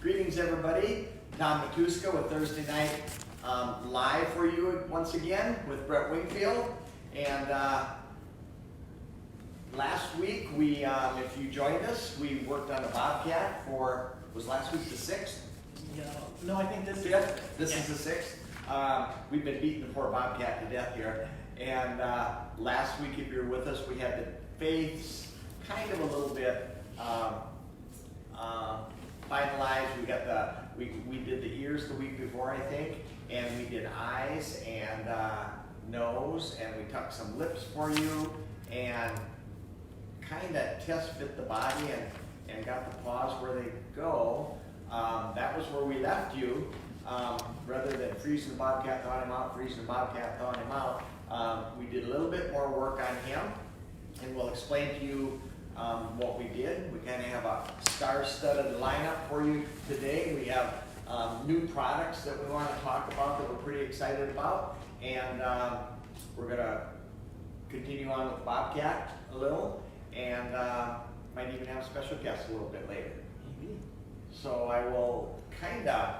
Greetings, everybody. Tom Matuska with Thursday Night Live for you once again with Brett Wingfield. And last week, if you joined us, we worked on a Bobcat for, was last week the 6th? No, I think this is... This is the 6th. We've been beating the poor Bobcat to death here. And last week, if you were with us, we had the face kind of a little bit finalized. We got we did the ears the week before, I think, and we did eyes and nose, and we tucked some lips for you, and kind of test fit the body and got the paws where they go. That was where we left you. Rather than freezing the Bobcat, thawing him out, freezing the Bobcat, thawing him out, we did a little bit more work on him, and we'll explain to you what we did. We kind of have a star-studded lineup for you today. We have new products that we want to talk about that we're pretty excited about, and we're going to continue on with Bobcat a little, and might even have special guests a little bit later. So I will kind of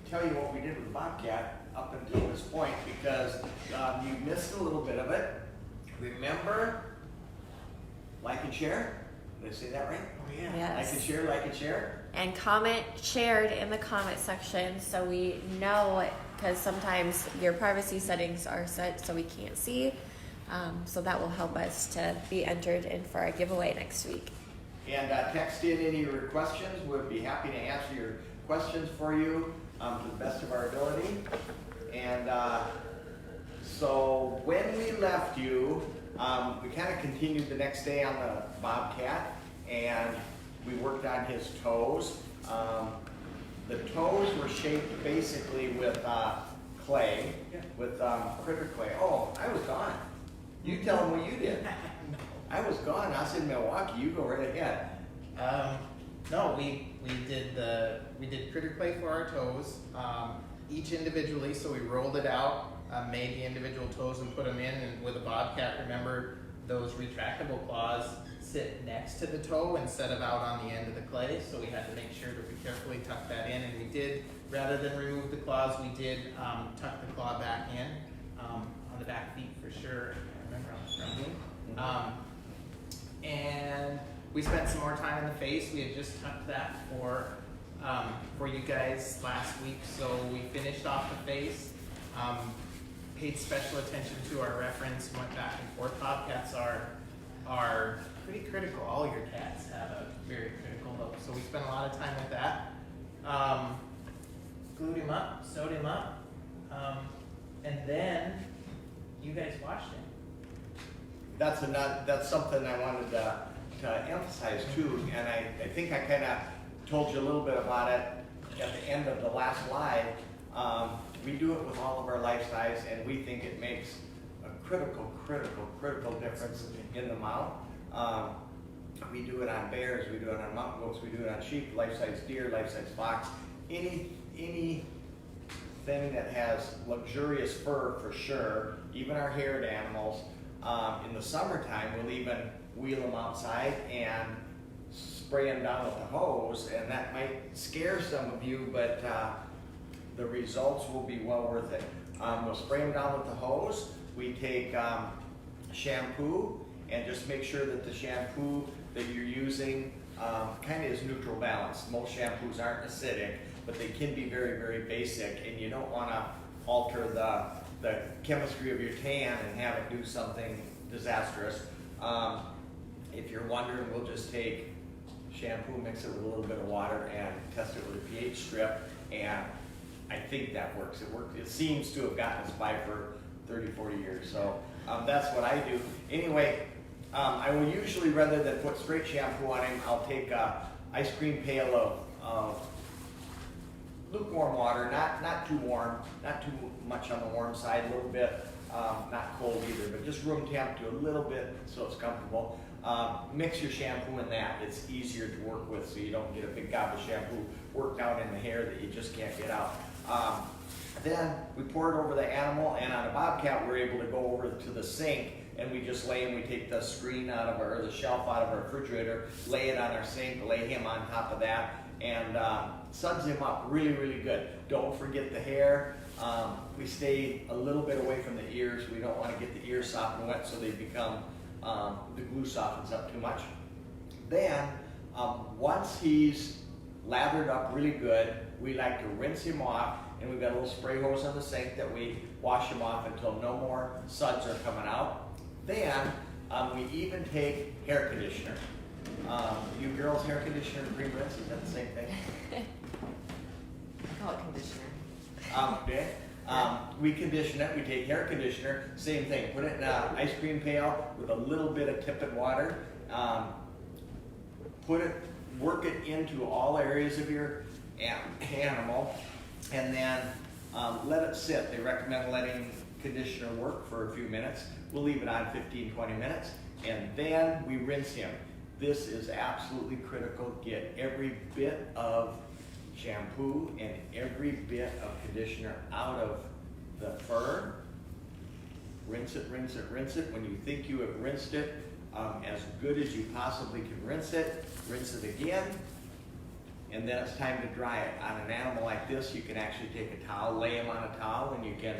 tell you what we did with Bobcat up until this point, because you missed a little bit of it. Remember, like and share. Did I say that right? Oh, yeah. Yes. Like and share, like and share. And comment shared in the comment section so we know, because sometimes your privacy settings are set so we can't see. So that will help us to be entered in for our giveaway next week. And text in any of your questions. We'll be happy to answer your questions for you to the best of our ability. And so when we left you, we kind of continued the next day on the Bobcat, and we worked on his toes. The toes were shaped basically with clay, with critter clay. Oh, I was gone. You tell them what you did. I was gone. I was in Milwaukee. You go right ahead. No, we did critter clay for our toes, each individually. So we rolled it out, made the individual toes and put them in. And with a Bobcat, remember those retractable claws sit next to the toe instead of out on the end of the clay. So we had to make sure that we carefully tuck that in. And we did, rather than remove the claws, we did tuck the claw back in on the back feet for sure. I remember on the front. And we spent some more time in the face. We had just tucked that for you guys last week. So we finished off the face, paid special attention to our reference, went back and forth. Bobcats are pretty critical. All your cats have a very critical look. So we spent a lot of time with that. Glued him up, sewed him up, and then you guys washed him. That's something I wanted to emphasize too, and I think I kind of told you a little bit about it at the end of the last live. We do it with all of our life-size, and we think it makes a critical difference in the mount. We do it on bears, we do it on mountain goats, we do it on sheep, life-size deer, life-size fox, anything that has luxurious fur for sure, even our haired animals. In the summertime, we'll even wheel them outside and spray them down with the hose, and that might scare some of you, but the results will be well worth it. We'll spray them down with the hose. We take shampoo, and just make sure that the shampoo that you're using kind of is neutral balance. Most shampoos aren't acidic, but they can be very basic, and you don't want to alter the chemistry of your tan and have it do something disastrous. If you're wondering, we'll just take shampoo, mix it with a little bit of water, and test it with a pH strip, and I think that works. It seems to have gotten us by for 30-40 years, so that's what I do. Anyway, I will usually, rather than put straight shampoo on him, I'll take an ice cream pail of lukewarm water, not too warm, not too much on the warm side, a little bit, not cold either, but just room temp to a little bit so it's comfortable. Mix your shampoo in that. It's easier to work with, so you don't get a big gob of shampoo worked out in the hair that you just can't get out. Then we pour it over the animal, and on a Bobcat we're able to go over to the sink, and we just lay him. We take the screen out of our, or the shelf out of our refrigerator, lay it on our sink, lay him on top of that, and suds him up really, really good. Don't forget the hair. We stay a little bit away from the ears. We don't want to get the ears soft and wet so they become, the glue softens up too much. Then, once he's lathered up really good, we like to rinse him off, and we've got a little spray hose on the sink that we wash him off until no more suds are coming out. Then, we even take hair conditioner. You girls, hair conditioner and cream rinse, is that the same thing? I call it conditioner. Okay. We condition it, we take hair conditioner, same thing, put it in an ice cream pail with a little bit of tepid water. Work it into all areas of your animal, and then let it sit. They recommend letting conditioner work for a few minutes. We'll leave it on 15-20 minutes, and then we rinse him. This is absolutely critical. Get every bit of shampoo and every bit of conditioner out of the fur. Rinse it, rinse it, rinse it. When you think you have rinsed it as good as you possibly can rinse it again, and then it's time to dry it. On an animal like this, you can actually take a towel, lay him on a towel, and you can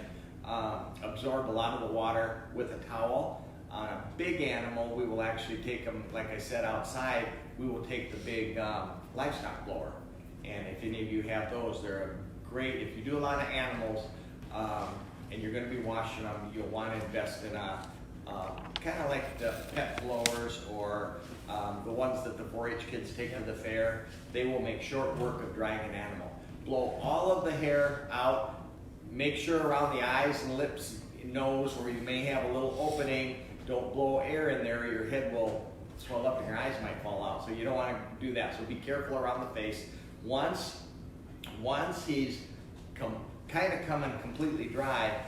absorb a lot of the water with a towel. On a big animal, we will actually take them, like I said, outside. We will take the big livestock blower. And if any of you have those, they're great. If you do a lot of animals and you're going to be washing them, you'll want to invest in a kind of like the pet blowers or the ones that the 4-H kids take to the fair. They will make short work of drying an animal. Blow all of the hair out. Make sure around the eyes and lips, nose, where you may have a little opening, don't blow air in there or your head will swell up and your eyes might fall out. So you don't want to do that. So be careful around the face. Once he's kind of coming completely dry,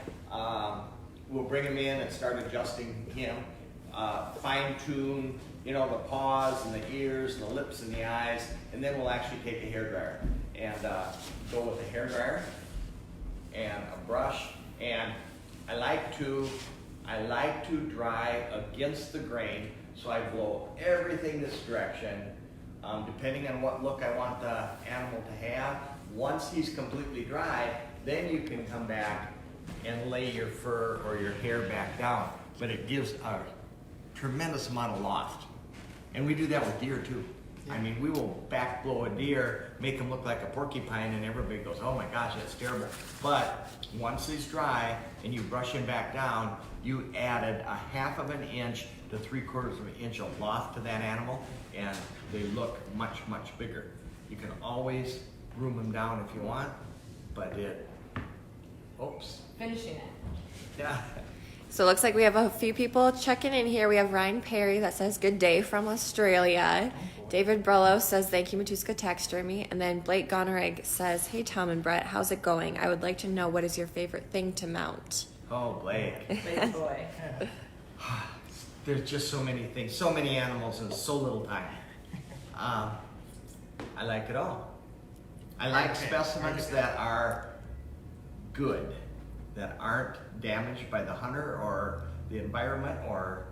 we'll bring him in and start adjusting him. Fine tune, the paws and the ears and the lips and the eyes, and then we'll actually take a hairdryer and go with a hairdryer and a brush. And I like to dry against the grain, so I blow everything this direction, depending on what look I want the animal to have. Once he's completely dry, then you can come back and lay your fur or your hair back down. But it gives a tremendous amount of loft. And we do that with deer too. I mean, we will back blow a deer, make him look like a porcupine, and everybody goes, oh my gosh, that's terrible. But once he's dry and you brush him back down, you added 1/2 of an inch to 3/4 of an inch of loft to that animal, and they look much, much bigger. You can always groom them down if you want, but Finishing it. Yeah. So it looks like we have a few people checking in here. We have Ryan Perry that says good day from Australia. David Brello says thank you, Matuska Taxidermy. And then Blake Gonerig says, hey Tom and Brett, how's it going? I would like to know, what is your favorite thing to mount? Oh, Blake. Big boy. There's just so many things, so many animals in so little time. I like it all. I like specimens that are good, that aren't damaged by the hunter or the environment or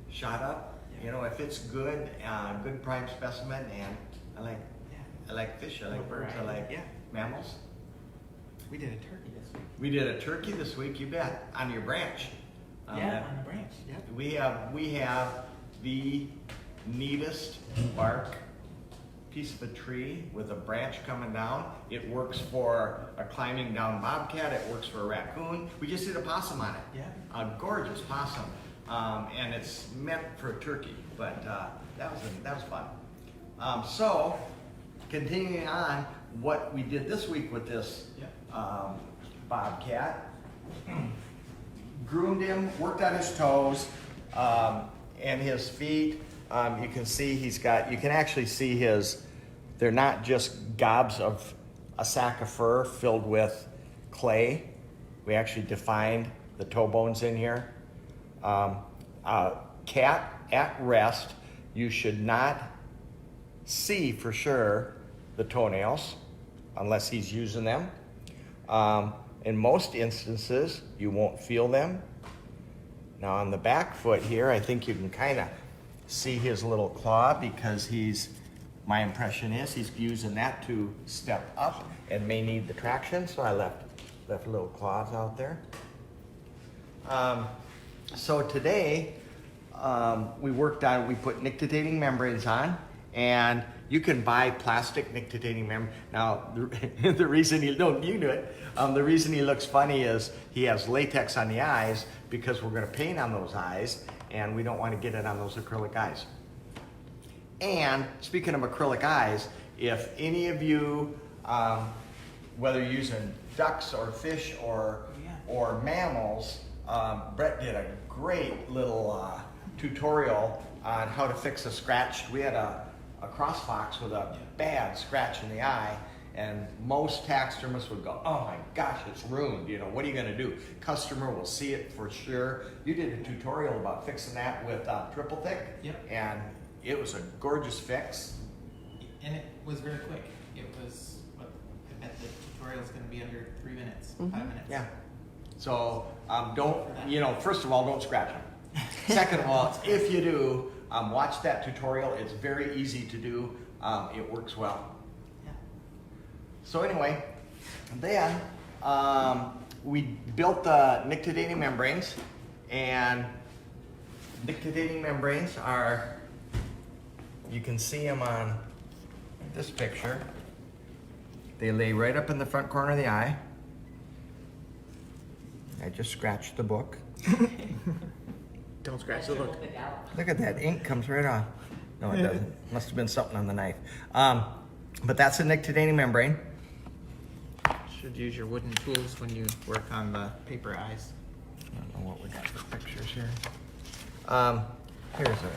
shot up. If it's good, good prime specimen, and I like fish, I like birds, I like mammals. We did a turkey this week. We did a turkey this week, you bet, on your branch. On the branch, yeah. We have the neatest bark piece of a tree with a branch coming down. It works for a climbing down bobcat, it works for a raccoon. We just did a possum on it. Yeah. A gorgeous possum. And it's meant for a turkey, but that was fun. So, continuing on, what we did this week with this bobcat, groomed him, worked on his toes and his feet. You can see you can actually see they're not just gobs of a sack of fur filled with clay. We actually defined the toe bones in here. Cat at rest, you should not see for sure the toenails unless he's using them. In most instances, you won't feel them. Now on the back foot here, I think you can kind of see his little claw because he's my impression is he's using that to step up and may need the traction, so I left little claws out there. So today, we put nictitating membranes on, and you can buy plastic nictitating membrane. Now, the reason the reason he looks funny is he has latex on the eyes because we're gonna paint on those eyes, and we don't wanna get it on those acrylic eyes. And speaking of acrylic eyes, if any of you, whether you're using ducks or fish or mammals, Brett did a great little tutorial on how to fix a scratch. We had a crossfox with a bad scratch in the eye, and most taxidermists would go, oh my gosh, it's ruined, what are you gonna do? Customer will see it for sure. You did a tutorial about fixing that with triple thick, and it was a gorgeous fix. And it was very quick. It was, I bet the tutorial is gonna be under 3 minutes, 5 minutes. Yeah. So first of all, don't scratch them. Second of all, if you do, watch that tutorial. It's very easy to do. It works well. Yeah. So anyway, then we built the nictitating membranes, and nictitating membranes are, you can see them on this picture. They lay right up in the front corner of the eye. I just scratched the book. Don't scratch the book. Look at that, ink comes right off. No, it doesn't. Must have been something on the knife. But that's a nictitating membrane. Should use your wooden tools when you work on the paper eyes. I don't know what we got for pictures here. Here's a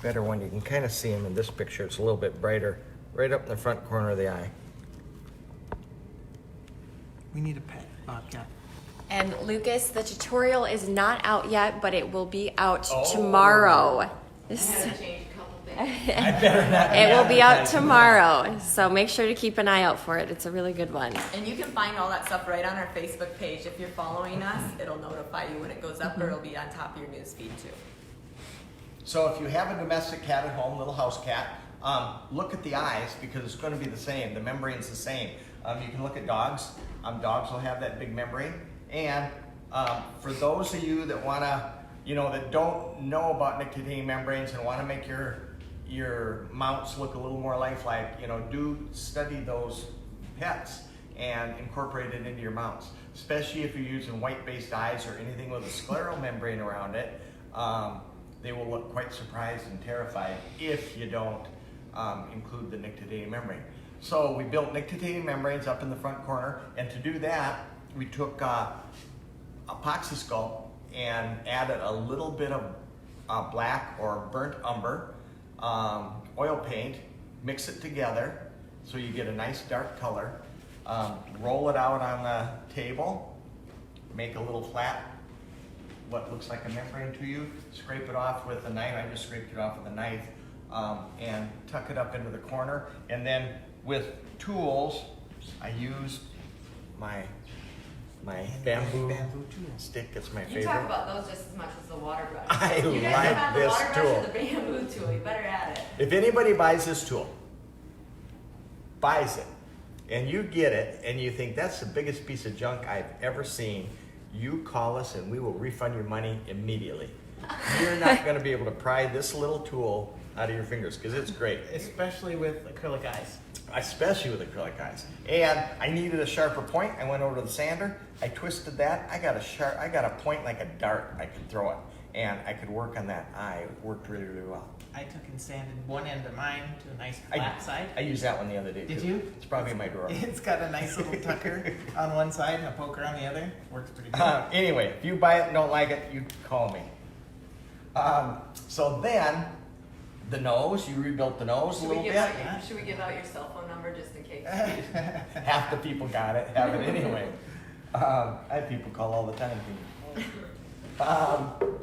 better one. You can kind of see them in this picture. It's a little bit brighter, right up in the front corner of the eye. We need a pet bobcat. And Lucas, the tutorial is not out yet, but it will be out tomorrow. I had to change a couple things. I better not. It will be out tomorrow, so make sure to keep an eye out for it. It's a really good one. And you can find all that stuff right on our Facebook page. If you're following us, it'll notify you when it goes up, or it'll be on top of your news feed too. So if you have a domestic cat at home, little house cat, look at the eyes because it's going to be the same. The membrane's the same. You can look at dogs. Dogs will have that big membrane. And for those of you that want to, that don't know about nictitating membranes and want to make your mounts look a little more lifelike, do study those pets and incorporate it into your mounts. Especially if you're using white-based eyes or anything with a scleral membrane around it, they will look quite surprised and terrified if you don't include the nictitating membrane. So we built nictitating membranes up in the front corner, and to do that, we took epoxy sculpt and added a little bit of black or burnt umber, oil paint, mix it together so you get a nice dark color. Roll it out on the table, make a little flat, what looks like a membrane to you, scrape it off with a knife. I just scraped it off with a knife, and tuck it up into the corner. And then with tools, I used my bamboo stick. It's my favorite. You talk about those just as much as the water brush. I you guys like have the this water brush tool. or the bamboo tool. You better add it. If anybody buys this tool, buys it, and you get it, and you think that's the biggest piece of junk I've ever seen, you call us and we will refund your money immediately. You're not going to be able to pry this little tool out of your fingers because it's great. Especially with acrylic eyes. Especially with acrylic eyes. And I needed a sharper point. I went over to the sander. I twisted that. I got a point like a dart. I could throw it, and I could work on that eye. It worked really, really well. I took and sanded one end of mine to a nice flat side. I used that one the other day. Did too. you? It's probably in my drawer. It's got a nice little tucker on one side and a poker on the other. Works pretty good. Anyway, if you buy it and don't like it, you call me. So then, the nose, you rebuilt the nose a little bit. Should we give out your cell phone number just in case? Half the people have it anyway. I have people call all the time.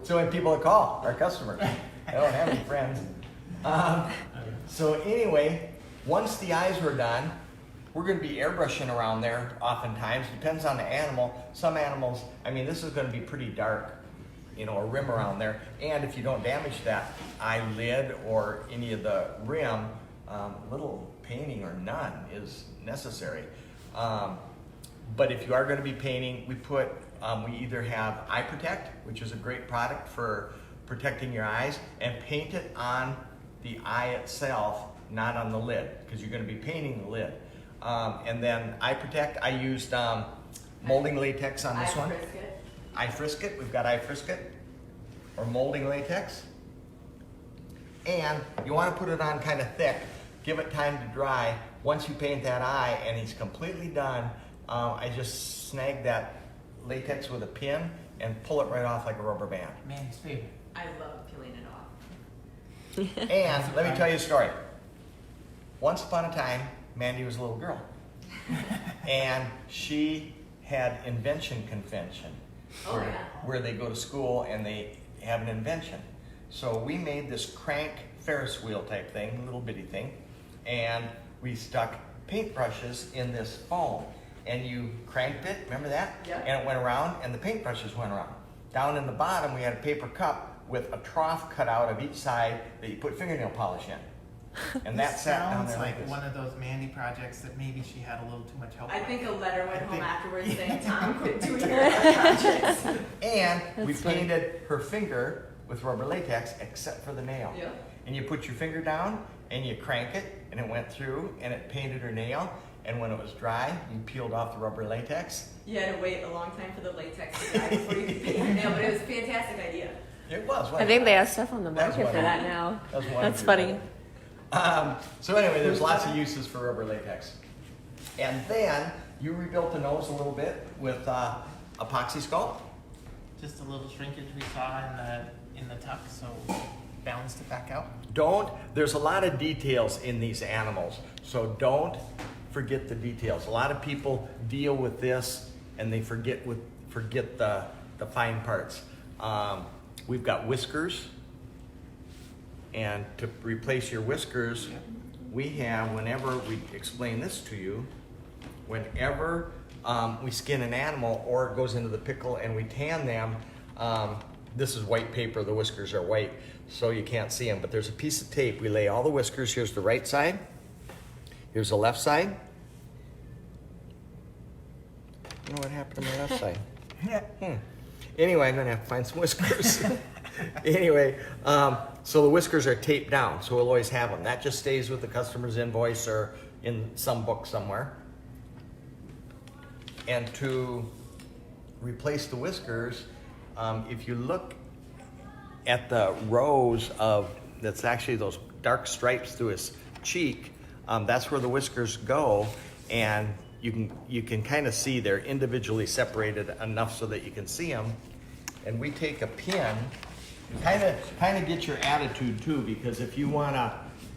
So when people call, our customers, I don't have any friends. So anyway, once the eyes were done, we're going to be airbrushing around there oftentimes. Depends on the animal. Some animals, this is going to be pretty dark. you know, a rim around there. And if you don't damage that eyelid or any of the rim, little painting or none is necessary. But if you are going to be painting, we either have Eye Protect, which is a great product for protecting your eyes, and paint it on the eye itself, not on the lid, because you're going to be painting the lid. And then Eye Protect, I used molding latex on this one. Eye Frisket, we've got Eye Frisket, or molding latex. And you want to put it on kind of thick, give it time to dry. Once you paint that eye and he's completely done, I just snag that latex with a pin and pull it right off like a rubber band. Man's favorite. I love peeling it off. And let me tell you a story. Once upon a time, Mandy was a little girl. And she had invention convention. Oh, where, yeah. where they go to school and they have an invention. So we made this crank Ferris wheel type thing, little bitty thing, and we stuck paintbrushes in this foam. And you cranked it, remember that? Yeah. And it went around, and the paintbrushes went around. Down in the bottom, we had a paper cup with a trough cut out of each side that you put fingernail polish in. And that sat down Sounds there like this. one of those Mandy projects that maybe she had a little too much help I with. think a letter went I home think- afterwards saying, Tom, quit doing your art projects. And we That's funny. painted her finger with rubber latex except for the nail. Yeah. And you put your finger down and you crank it and it went through and it painted her nail. And when it was dry, you peeled off the rubber latex. You had to wait a long time for the latex to dry before you could paint your nail, but it was a fantastic idea. It was. I wasn't think it? they have stuff on the That's market for what I- that now. That's one That's of funny. your- So anyway, there's lots of uses for rubber latex. And then you rebuilt the nose a little bit with epoxy sculpt. Just a little shrinkage we saw in the tuck, so balanced it back out. There's a lot of details in these animals, so don't forget the details. A lot of people deal with this and they forget the fine parts. We've got whiskers, and to replace your whiskers, we have, whenever we explain this to you, whenever we skin an animal or it goes into the pickle and we tan them, this is white paper, the whiskers are white, so you can't see them, but there's a piece of tape. We lay all the whiskers, here's the right side, here's the left side. I don't know what happened to my left side. Anyway, I'm gonna have to find some whiskers. Anyway, so the whiskers are taped down, so we'll always have them. That just stays with the customer's invoice or in some book somewhere. And to replace the whiskers, if you look at the rows that's actually those dark stripes through his cheek, that's where the whiskers go, and you can kind of see they're individually separated enough so that you can see them. And we take a pin, kind of get your attitude too, because if you want a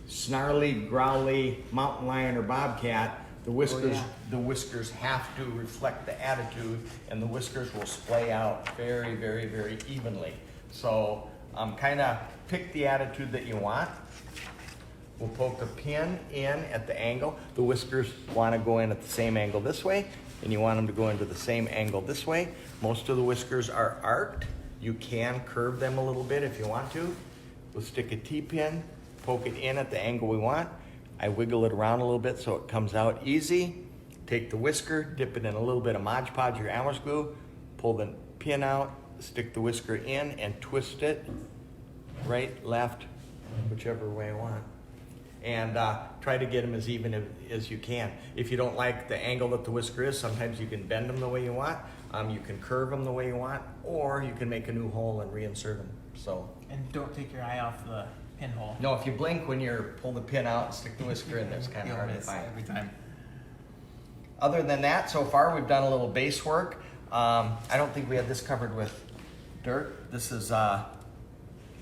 snarly, growly mountain lion or bobcat, the whiskers have to reflect the attitude, and the whiskers will splay out very, very, very evenly. So kind of pick the attitude that you want. We'll poke a pin in at the angle. The whiskers want to go in at the same angle this way, and you want them to go into the same angle this way. Most of the whiskers are arced. You can curve them a little bit if you want to. We'll stick a T-pin, poke it in at the angle we want. I wiggle it around a little bit so it comes out easy. Take the whisker, dip it in a little bit of Mod Podge or Amherst glue, pull the pin out, stick the whisker in, and twist it right, left, whichever way I want. And try to get them as even as you can. If you don't like the angle that the whisker is, sometimes you can bend them the way you want. You can curve them the way you want, or you can make a new hole and reinsert them. So. And don't take your eye off the pinhole. No, if you blink when you pull the pin out and stick the whisker in, that's kind of You'll hard to miss find. every time. Other than that, so far we've done a little base work. I don't think we had this covered with dirt. This is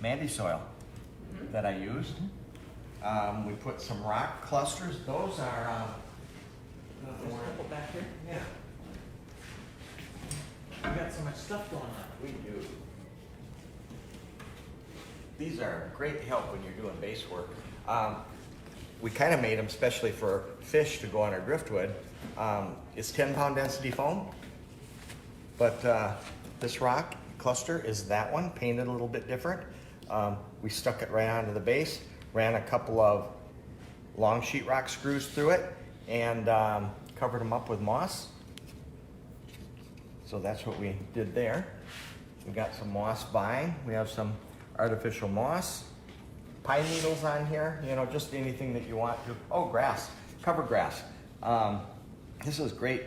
Mandy soil that I used. We put some rock clusters. Those are Back here. yeah, We got so much stuff going on. we do. These are great help when you're doing base work. We kind of made them especially for fish to go on our driftwood. It's 10-pound density foam, but this rock cluster is that one, painted a little bit different. We stuck it right onto the base, ran a couple of long sheetrock screws through it, and covered them up with moss. So that's what we did there. We got some moss vine. We have some artificial moss. Pine needles on here, you know, just anything that you want to. Oh, grass, cover grass. This is great.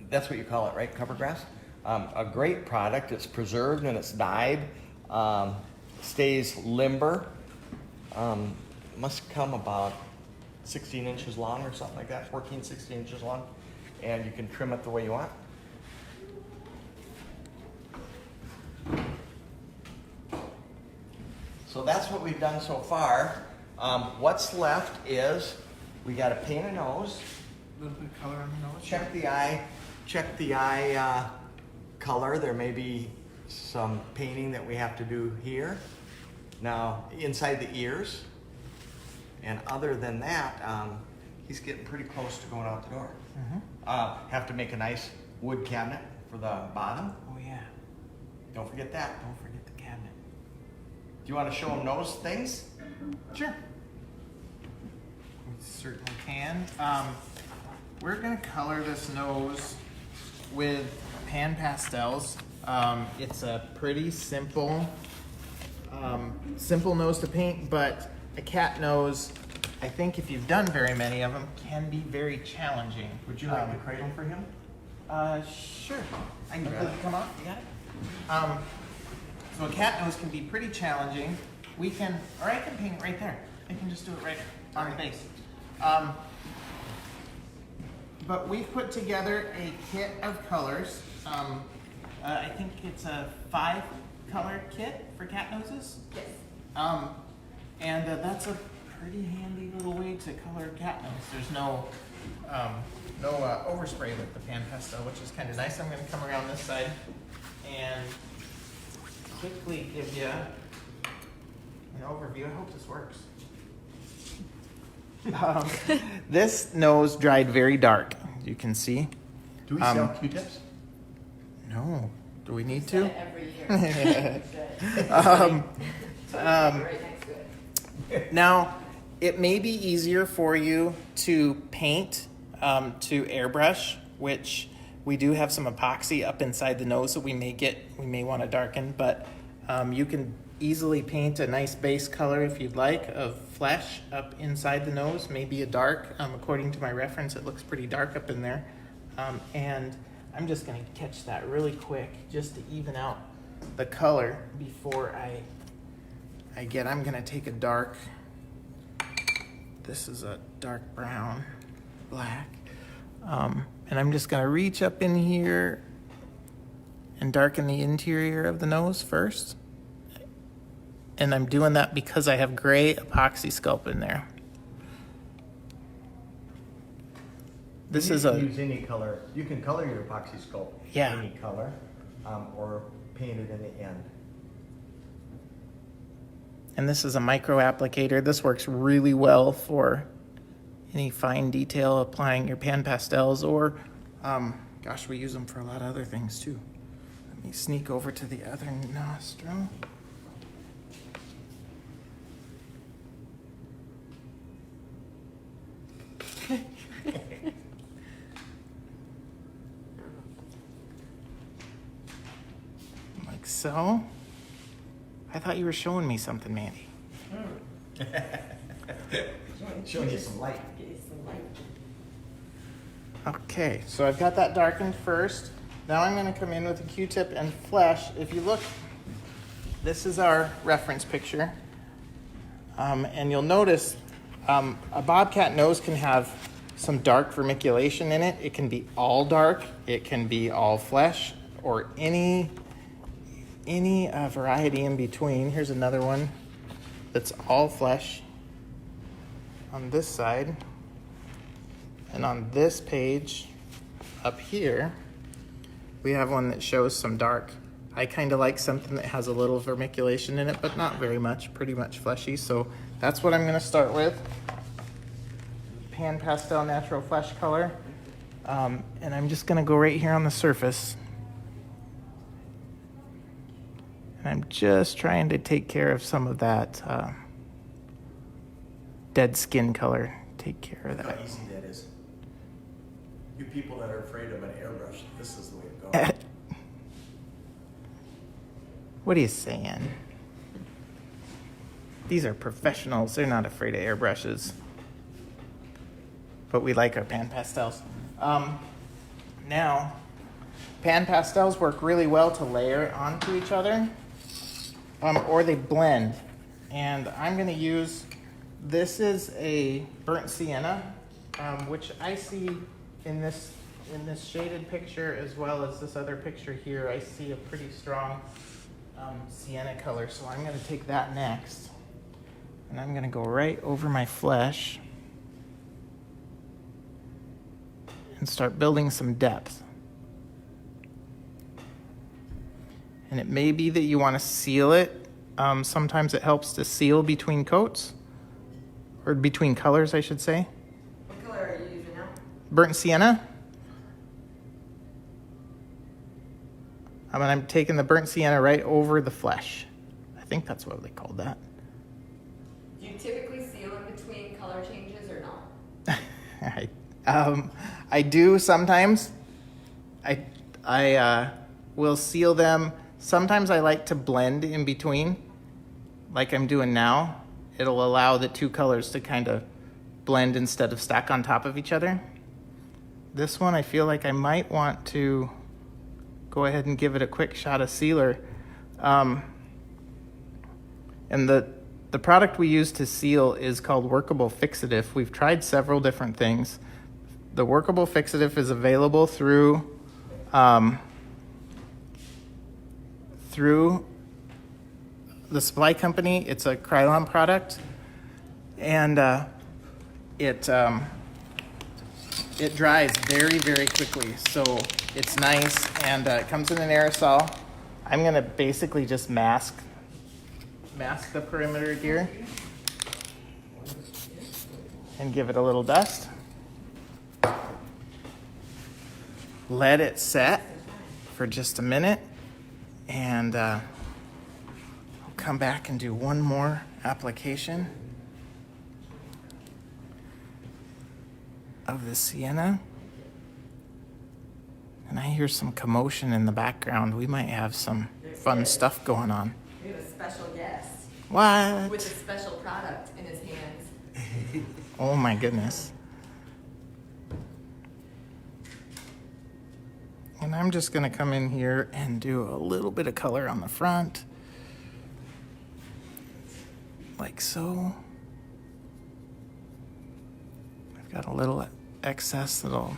That's what you call it, right? Cover grass. A great product. It's preserved and it's dyed. Stays limber. Must come about 16 inches long or something like that. 14, 16 inches long. And you can trim it the way you want. So that's what we've done so far. What's left is we got to paint a nose. A little bit of color on the nose. Check the eye color. There may be some painting that we have to do here. Now inside the ears. And other than that, he's getting pretty close to going out the door. Have to make a nice wood cabinet for the bottom. Oh yeah. Don't forget that. Don't forget the cabinet. Do you want to show him nose things? Sure. We certainly can. We're gonna color this nose with pan pastels. It's a pretty simple nose to paint, but a cat nose, I think if you've done very many of them, can be very challenging. Would you like the cradle for him? Sure. I can grab it. Come on, you got it? So a cat nose can be pretty challenging. We can, or I can paint it right there. I can just do it right on the base. But we've put together a kit of colors. I think it's a 5-color kit for cat noses. Yes. And that's a pretty handy little way to color a cat nose. There's no overspray with the pan pastel, which is kind of nice. I'm going to come around this side and quickly give you an overview. I hope this works. This nose dried very dark, you can see. Do we sell Q-tips? No. Do we need to? Every year. Right next to it. Now, it may be easier for you to paint to airbrush, which we do have some epoxy up inside the nose that we may want to darken, but you can easily paint a nice base color if you'd like of flesh up inside the nose, maybe a dark. According to my reference, it looks pretty dark up in there. And I'm just going to catch that really quick just to even out the color before I'm going to take a dark, this is a dark brown, black, and I'm just going to reach up in here and darken the interior of the nose first. And I'm doing that because I have gray epoxy sculpt in there. This You is can a use any color. You can color your epoxy sculpt Yeah. any color, or paint it in the end. And this is a micro applicator. This works really well for any fine detail applying your pan pastels, or gosh, we use them for a lot of other things too. Let me sneak over to the other nostril. Like so. I thought you were showing me something, Mandy. Showing you some light. Get you some light. Okay, so I've got that darkened first. Now I'm going to come in with a Q-tip and flesh. If you look, this is our reference picture. And you'll notice a bobcat nose can have some dark vermiculation in it. It can be all dark, it can be all flesh, or any variety in between. Here's another one that's all flesh on this side. And on this page up here, we have one that shows some dark. I kind of like something that has a little vermiculation in it, but not very much, pretty much fleshy. So that's what I'm going to start with. Pan pastel natural flesh color. And I'm just going to go right here on the surface. I'm just trying to take care of some of that dead skin color. Take care of Look that. how easy that is. You people that are afraid of an airbrush, this is the way to go. What are you saying? These are professionals. They're not afraid of airbrushes. But we like our pan pastels. Now, pan pastels work really well to layer onto each other, or they blend. And I'm going to use, this is a burnt sienna, which I see in this shaded picture as well as this other picture here. I see a pretty strong sienna color, so I'm going to take that next. And I'm going to go right over my flesh and start building some depth. And it may be that you want to seal it. Sometimes it helps to seal between coats, or between colors, I should say. What color are you using now? Burnt sienna. I'm taking the burnt sienna right over the flesh. I think that's what they called that. Do you typically seal in between color changes or not? I do sometimes. I will seal them. Sometimes I like to blend in between, like I'm doing now. It'll allow the two colors to kind of blend instead of stack on top of each other. This one, I feel like I might want to go ahead and give it a quick shot of sealer. And the product we use to seal is called Workable Fixative. We've tried several different things. The Workable Fixative is available through the supply company. It's a Krylon product, and it dries very, very quickly. So it's nice, and it comes in an aerosol. I'm gonna basically just mask the perimeter here and give it a little dust. Let it set for just a minute, and I'll come back and do one more application of the sienna. And I hear some commotion in the background. We might have some fun stuff going on. We have a special guest What? with a special product in his hands. Oh my goodness. And I'm just gonna come in here and do a little bit of color on the front. Like so. I've got a little excess that'll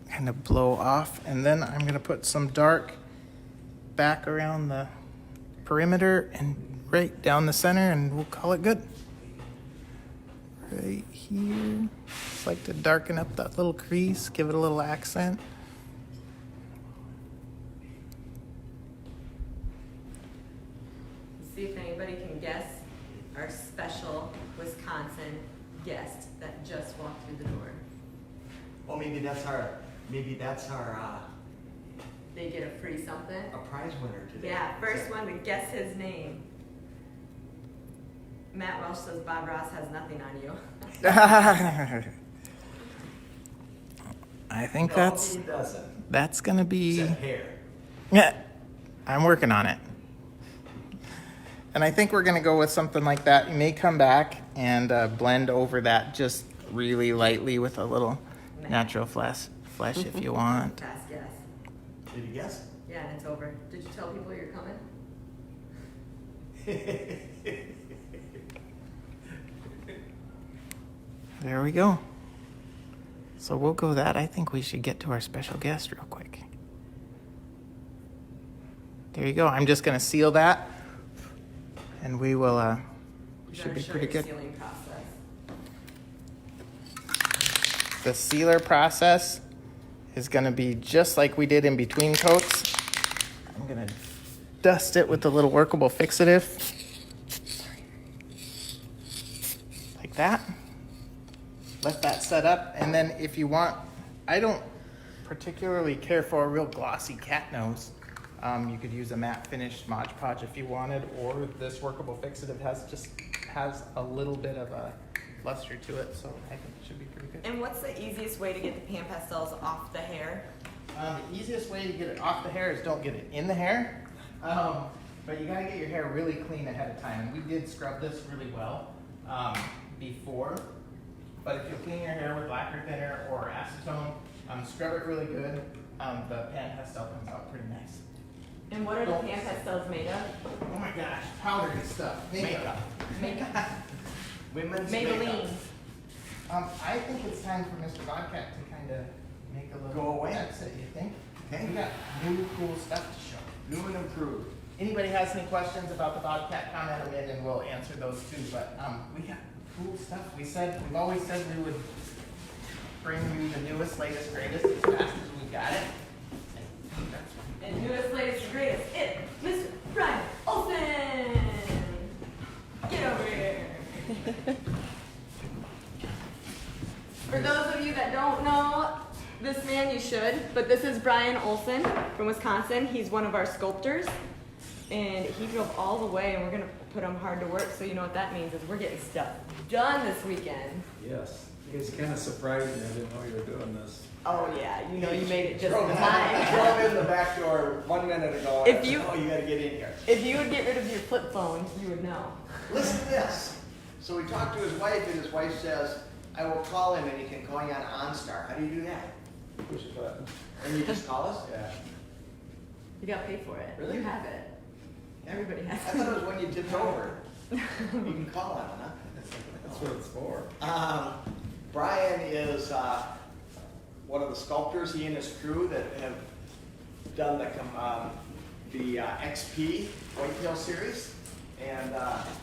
kind of blow off. And then I'm gonna put some dark back around the perimeter and right down the center, and we'll call it good. Right here. Just like to darken up that little crease, give it a little accent. See if anybody can guess our special Wisconsin guest that just walked through the door. Well, maybe that's our They get a free something. a prize winner today. Yeah, first one to guess his name. Matt Welsh says Bob Ross has nothing on you. I think No, he doesn't. that's gonna be. Except hair. Yeah, I'm working on it. And I think we're gonna go with something like that. You may come back and blend over that just really lightly with a little natural flesh if you want. Fast guess. Did you guess? Yeah, and it's over. Did you tell people you're coming? There we go. So we'll go that. I think we should get to our special guest real quick. There you go. I'm just gonna seal that, and we will. We should be pretty good. Sealing process. The sealer process is going to be just like we did in between coats. I'm going to dust it with a little Workable Fixative. Like that. Let that set up. And then if you want, I don't particularly care for a real glossy cat nose. You could use a matte finish Mod Podge if you wanted, or this workable fixative has a little bit of a luster to it, so I think it should be pretty good. And what's the easiest way to get the pan pastels off the hair? The easiest way to get it off the hair is don't get it in the hair. But you gotta get your hair really clean ahead of time. And we did scrub this really well before. But if you clean your hair with lacquer thinner or acetone, scrub it really good, the pan pastel comes out pretty nice. And what are the pan pastels made of? Oh my gosh, powdery stuff. Makeup. Makeup. Women's Maybelline. makeup. I think it's time for Mr. Bobcat to kind of make a little Go away. exit, you think? Okay. We got new cool stuff to show. New and improved. Anybody has any questions about the Bobcat, comment them in and we'll answer those too. But we got cool stuff. We've always said we would bring you the newest, latest, greatest as fast as we got it. And that's what And newest, latest, and greatest, it's Mr. Brian Olsen! Get over here! For those of you that don't know this man, you should, but this is Brian Olsen from Wisconsin. He's one of our sculptors, and he drove all the way, and we're gonna put him hard to work, so you know what that means is we're getting stuff done this weekend. Yes, it's kind of surprising. I didn't know you were doing this. Oh yeah, you know you made it just Drove in time. drove in the back door 1 minute ago. and If I said, you- oh, you gotta get in here. If you would get rid of your flip phone, you would know. Listen to this. So we talked to his wife, and his wife says, I will call him and he can call you on OnStar. How do you do that? Push a button. And you just call us? Yeah. You got paid for it. Really? You have it. Everybody I has thought it was when you tipped over. You can call on it, huh? That's what it's for. Brian is one of the sculptors, he and his crew that have done the XP Whitetail series. And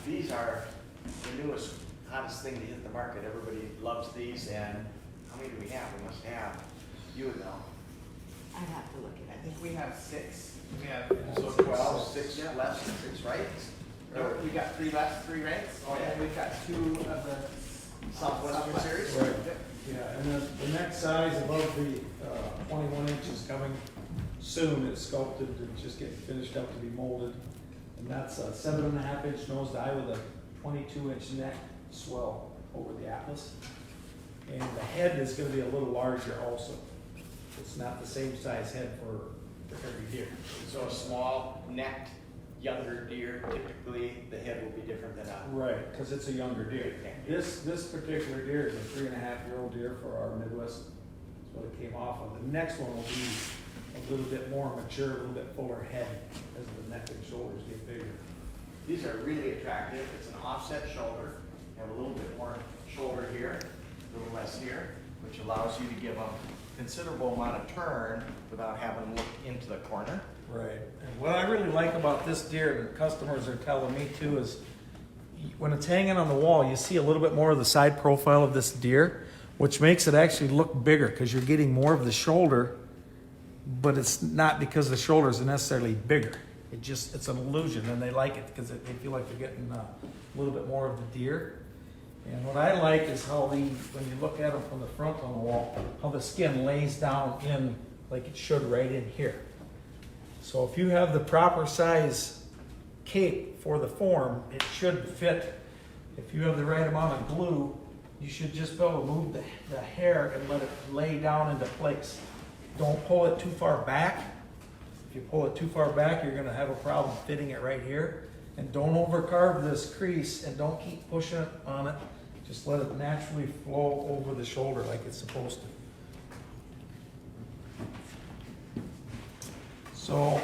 these are the newest, hottest thing to hit the market. Everybody loves these. And how many do we have? We must have, you would know. I'd have to look I at think it. we have 6. We have So 12, 6 left, 6 right? we got 3 left, 3 rights, and we've got 2 of the Southwestern series? Right. Yeah, and then the next size above the 21 inches coming soon. It's sculpted and just getting finished up to be molded. And that's a 7.5 inch nose to eye with a 22 inch neck swell over the atlas. And the head is going to be a little larger also. It's not the same size head for every deer. So a small necked, younger deer, typically the head will be different than a. Right, because it's a younger deer. This particular deer is a 3.5-year-old deer for our Midwest. That's what it came off of. The next one will be a little bit more mature, a little bit fuller head as the neck and shoulders get bigger. These are really attractive. It's an offset shoulder. You have a little bit more shoulder here, a little less here, which allows you to give them considerable amount of turn without having them look into the corner. Right. And what I really like about this deer, and customers are telling me too, is when it's hanging on the wall, you see a little bit more of the side profile of this deer, which makes it actually look bigger because you're getting more of the shoulder, but it's not because the shoulders are necessarily bigger. It's an illusion, and they like it because they feel like they're getting a little bit more of the deer. And what I like is how when you look at them from the front on the wall, how the skin lays down in like it should right in here. So if you have the proper size cape for the form, it should fit. If you have the right amount of glue, you should just be able to move the hair and let it lay down into place. Don't pull it too far back. If you pull it too far back, you're going to have a problem fitting it right here. And don't overcarve this crease and don't keep pushing it on it. Just let it naturally flow over the shoulder like it's supposed to. So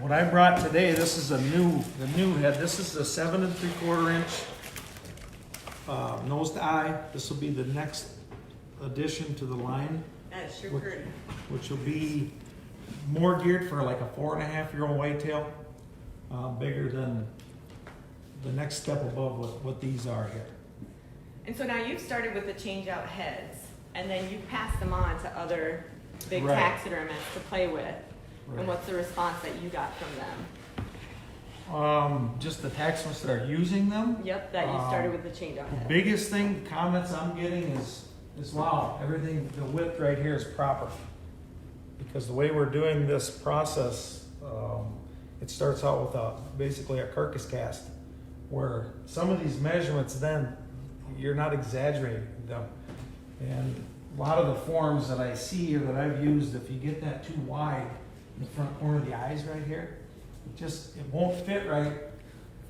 what I brought today, this is the new head. This is a 7 3/4 inch nose to eye. This will be the next addition to the line, That is sure Which- pretty. which will be more geared for like a 4.5-year-old whitetail, bigger than the next step above what these are here. And so now you've started with the change out heads, and then you passed them on to other big Right. taxidermists to play with. Right. And what's the response that you got from them? Just the taxidermists that are using them. Yep, that you started with the change out The head. biggest thing, comments I'm getting is wow, everything, the width right here is proper. Because the way we're doing this process, It starts out with basically a carcass cast, where some of these measurements then, you're not exaggerating them. And a lot of the forms that I see or that I've used, if you get that too wide in the front corner of the eyes right here, it won't fit right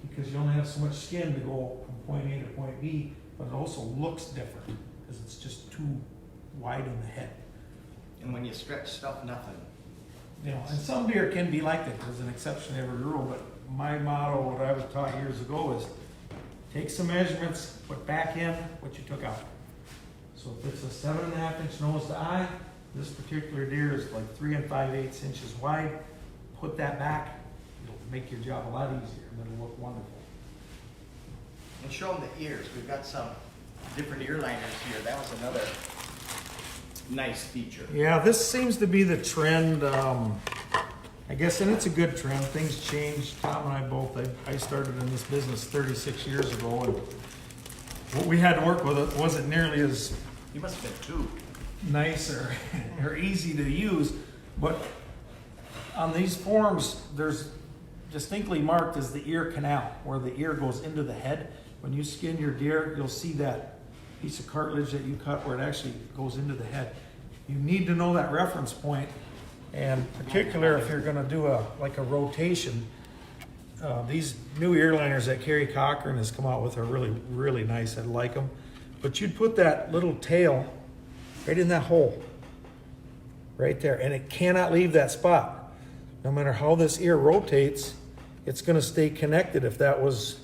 because you only have so much skin to go from point A to point B, but it also looks different because it's just too wide in the head. And when you stretch stuff, nothing. You know, and some deer can be like that. There's an exception to every rule, but my motto, what I was taught years ago, is take some measurements, put back in what you took out. So if it's a 7.5 inch nose to eye, this particular deer is like 3 5/8 inches wide. Put that back, it'll make your job a lot easier and it'll look wonderful. And show them the ears. We've got some different ear liners here. That was another nice feature. Yeah, this seems to be the trend, I guess, and it's a good trend. Things change. Tom and I both, I started in this business 36 years ago, and what we had to work with it wasn't nearly as You must have been 2. nice or easy to use, but on these forms, there's distinctly marked as the ear canal, where the ear goes into the head. When you skin your deer, you'll see that piece of cartilage that you cut where it actually goes into the head. You need to know that reference point, and particular if you're gonna do a rotation. These new ear liners that Kerry Cochran has come out with are really, really nice. I like them. But you'd put that little tail right in that hole, right there, and it cannot leave that spot. No matter how this ear rotates, it's gonna stay connected if that was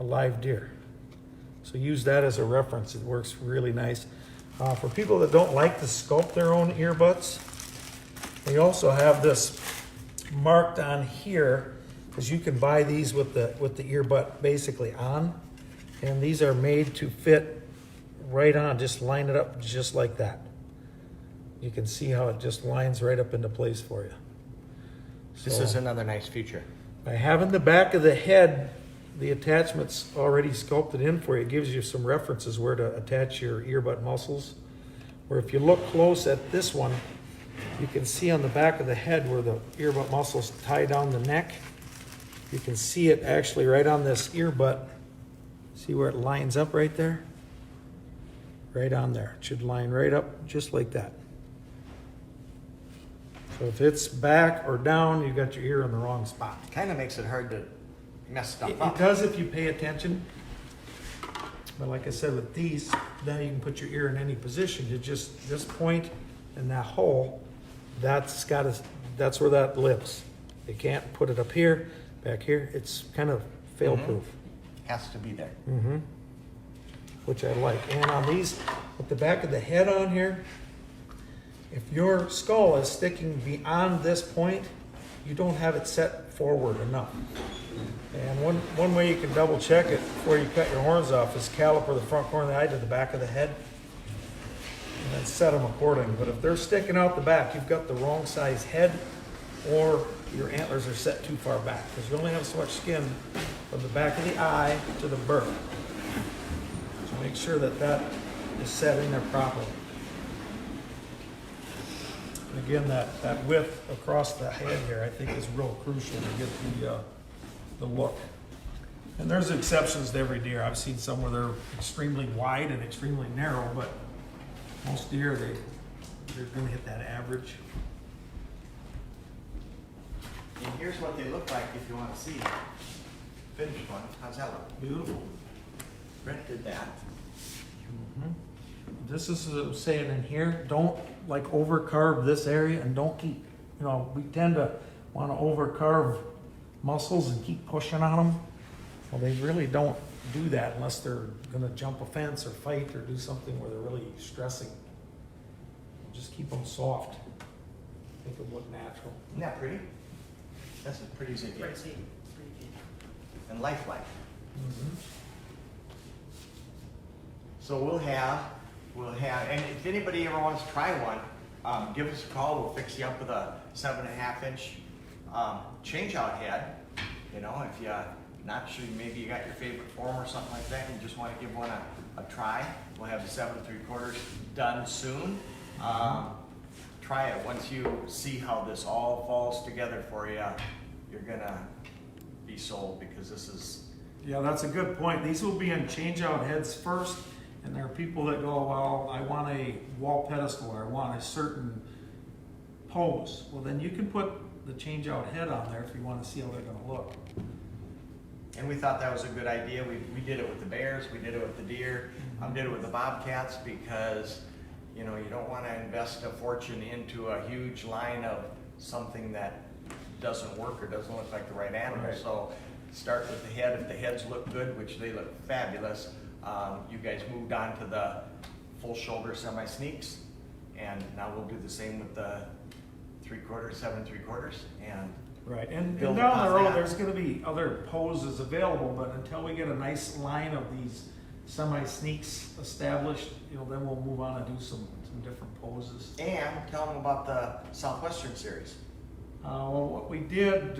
a live deer. So use that as a reference. It works really nice. For people that don't like to sculpt their own ear butts, we also have this marked on here, because you can buy these with the ear butt basically on, and these are made to fit right on. Just line it up just like that. You can see how it just lines right up into place for you. This So, is another nice feature. by having the back of the head, the attachment's already sculpted in for you. It gives you some references where to attach your ear butt muscles. Where if you look close at this one, you can see on the back of the head where the ear butt muscles tie down the neck. You can see it actually right on this ear butt. See where it lines up right there? Right on there. It should line right up just like that. So if it's back or down, you got your ear in the wrong spot. Kind of makes it hard to mess stuff It up. does if you pay attention. But like I said, with these, then you can put your ear in any position. You just, this point and that hole, that's where that lives. You can't put it up here, back here. It's kind of fail-proof. Has to be there. Which I like. And on these, with the back of the head on here, if your skull is sticking beyond this point, you don't have it set forward enough. And one way you can double check it before you cut your horns off is caliper the front corner of the eye to the back of the head and then set them accordingly. But if they're sticking out the back, you've got the wrong size head, or your antlers are set too far back, because you only have so much skin from the back of the eye to the bird. So make sure that that is set in there properly. And again, that width across the head here, I think, is real crucial to get the look. And there's exceptions to every deer. I've seen some where they're extremely wide and extremely narrow, but most deer, they're gonna hit that average. And here's what they look like if you want to see finished one. How's that look? Beautiful. Brent did that. This is saying in here, don't like overcarve this area, and don't keep, we tend to want to overcarve muscles and keep pushing on them. Well, they really don't do that unless they're going to jump a fence or fight or do something where they're really stressing. Just keep them soft. Make them look natural. Isn't that pretty? That's as pretty as it gets. And lifelike. So we'll have, and if anybody ever wants to try one, give us a call. We'll fix you up with a 7.5 inch change-out head. If you're not sure, maybe you got your favorite form or something like that, and you just want to give one a try. We'll have the 7 3/4 done soon. try it. Once you see how this all falls together for you, you're gonna be sold, because this is, Yeah, that's a good point. These will be in change-out heads first, and there are people that go, well, I want a wall pedestal, or I want a certain pose. Well, then you can put the change-out head on there if you want to see how they're gonna look. and we thought that was a good idea. We did it with the bears, we did it with the deer, did it with the bobcats, because, you know, you don't want to invest a fortune into a huge line of something that doesn't work or doesn't look like the right animal. Right. So start with the head. If the heads look good, which they look fabulous, you guys moved on to the full shoulder semi-sneaks, and now we'll do the same with the 3/4, 7 3/4, and Right, and Build down upon the road, that. there's gonna be other poses available, but until we get a nice line of these semi-sneaks established, you know, then we'll move on and do some different poses. and tell them about the Southwestern series. Well, what we did,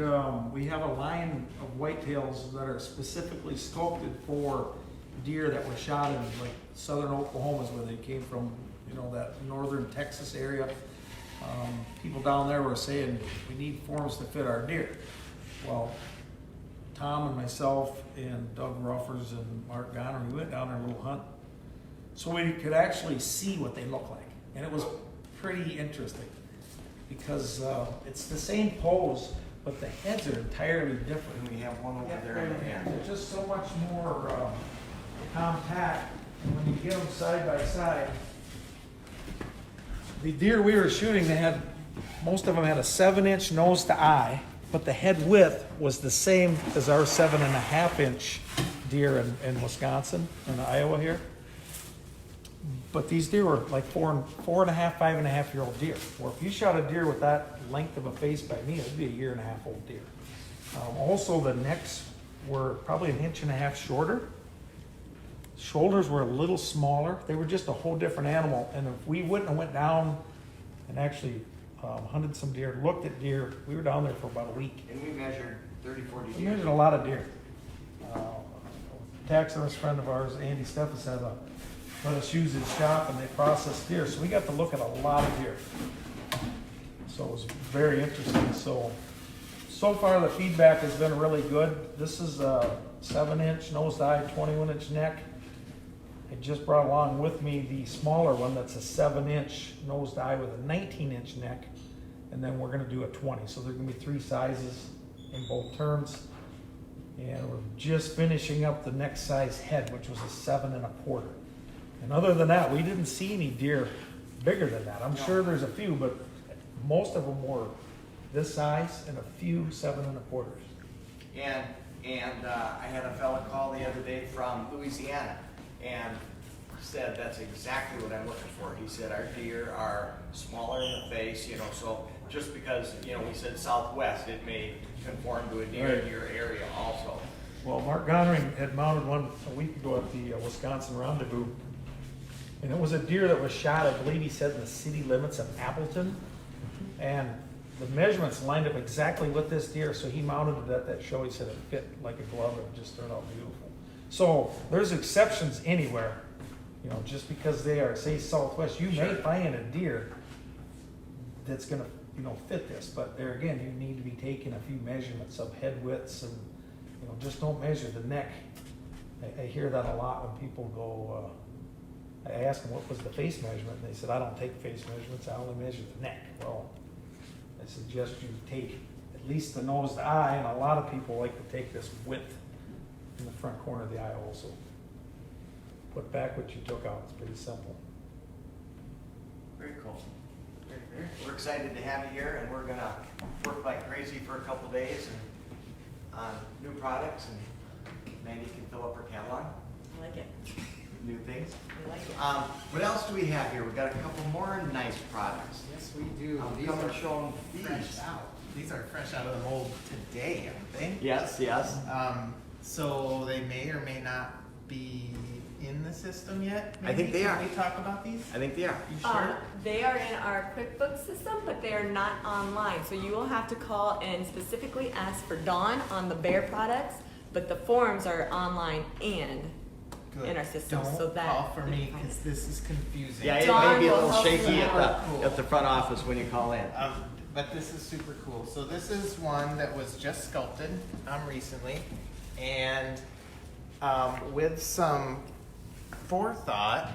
we have a line of whitetails that are specifically sculpted for deer that were shot in like southern Oklahoma is where they came from, you know, that northern Texas area. People down there were saying, we need forms to fit our deer. Well, Tom and myself and Doug Ruffers and Mark Goner, we went down there on a little hunt, so we could actually see what they look like. And it was pretty interesting, because it's the same pose, but the heads are entirely different. And we have one over there in the end. They're just so much more compact, and when you get them side by side. The deer we were shooting, most of them had a 7-inch nose to eye, but the head width was the same as our 7.5-inch deer in Wisconsin and Iowa here. But these deer were like 4.5, 5.5-year-old deer. Or if you shot a deer with that length of a face by me, it'd be a 1.5-year-old deer. Also, the necks were probably 1.5 inches shorter. Shoulders were a little smaller. They were just a whole different animal. And if we wouldn't have went down and actually hunted some deer, looked at deer, we were down there for about a week. And we measured 30, 40 We deer. measured a lot of deer. Taxidermist friend of ours, Andy Steffes, let us use his shop, and they processed deer. So we got to look at a lot of deer. So it was very interesting. So far the feedback has been really good. This is a 7-inch nose to eye, 21-inch neck. I just brought along with me the smaller one that's a 7-inch nose to eye with a 19-inch neck, and then we're going to do a 20. So there's going to be 3 sizes in both terms, and we're just finishing up the next size head, which was a 7 1/4. And other than that, we didn't see any deer bigger than that. I'm sure there's a few, but most of them were this size and a few 7 1/4. And I had a fella call the other day from Louisiana and said, that's exactly what I'm looking for. He said, our deer are smaller in the face, you know, so just because, you know, we said Southwest, it may conform to a deer in your area also. Well, Mark Gonering had mounted one a week ago at the Wisconsin Rendezvous, and it was a deer that was shot, I believe he said, in the city limits of Appleton, and the measurements lined up exactly with this deer, so he mounted it at that show. He said it fit like a glove, and it just turned out beautiful. So there's exceptions anywhere, you know, just because they are, say, Southwest, you may find a deer that's gonna, you know, fit this, but there again, you need to be taking a few measurements of head widths, and, you know, just don't measure the neck. I hear that a lot when people go, I asked them what was the face measurement, and they said, I don't take face measurements, I only measure the neck. Well, I suggest you take at least the nose to eye, and a lot of people like to take this width in the front corner of the eye also. Put back what you took out. It's pretty simple. Very cool. We're excited to have you here, and we're gonna work like crazy for a couple days and on new products, and Mandy can fill up her catalog, I like it. new things. I like it. What else do we have here? We got a couple more nice products. Yes, we do. Come and show them fresh these. out. These are fresh out of the mold today, aren't they? Yes, yes. So they may or may not be in the system yet. I think they Can are. we talk about these? I think they are. You sure? They are in our QuickBooks system, but they are not online. So you will have to call and specifically ask for Dawn on the Bear products, but the forms are online and in our system, Don't so that call for we me can find because it. this is confusing. Yeah, it Dawn may be a will little help shaky you at the front office when you call in. But this is super cool. So this is one that was just sculpted recently, and with some forethought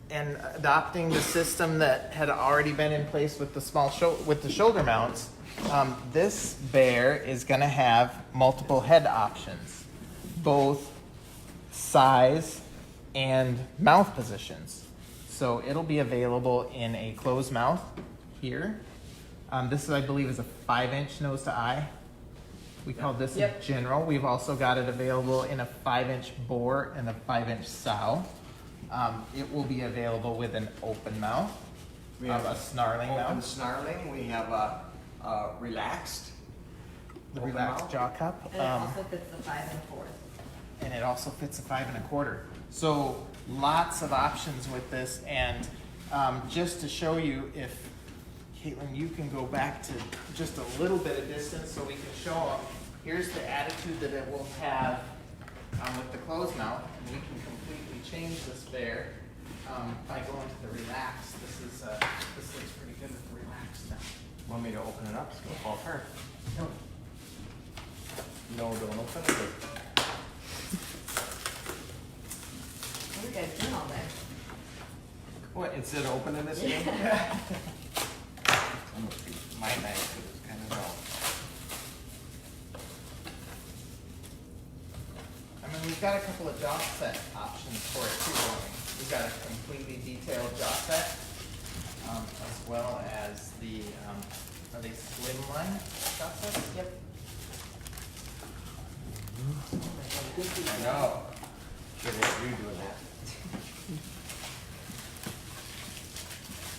and adopting the system that had already been in place with the with the shoulder mounts, this bear is going to have multiple head options, both size and mouth positions. So it'll be available in a closed mouth here. This is, I believe, is a 5-inch nose to eye. We call this Yep. a general. We've also got it available in a 5-inch bore and a 5-inch sow. It will be available with an open mouth, We have a snarling Open mouth, snarling, we have a relaxed. the open relaxed mouth. jaw cup. And it also fits the 5 1/4. And it also fits a 5 1/4. So lots of options with this. And just to show you, if Caitlin, you can go back to just a little bit of distance so we can show them. Here's the attitude that it will have with the closed mouth. And we can completely change this bear by going to the relaxed. This looks pretty good with the relaxed now. Want me to open it up? It's gonna fall apart. No. No, don't open it. What are you guys doing all day? What, instead of opening this again? Almost be my knife, but it's kind of dull. I mean, we've got a couple of jaw set options for it too, don't we? We've got a completely detailed jaw set, as well as the, are they slimline jaw sets? Yep. I know. Should have you doing that.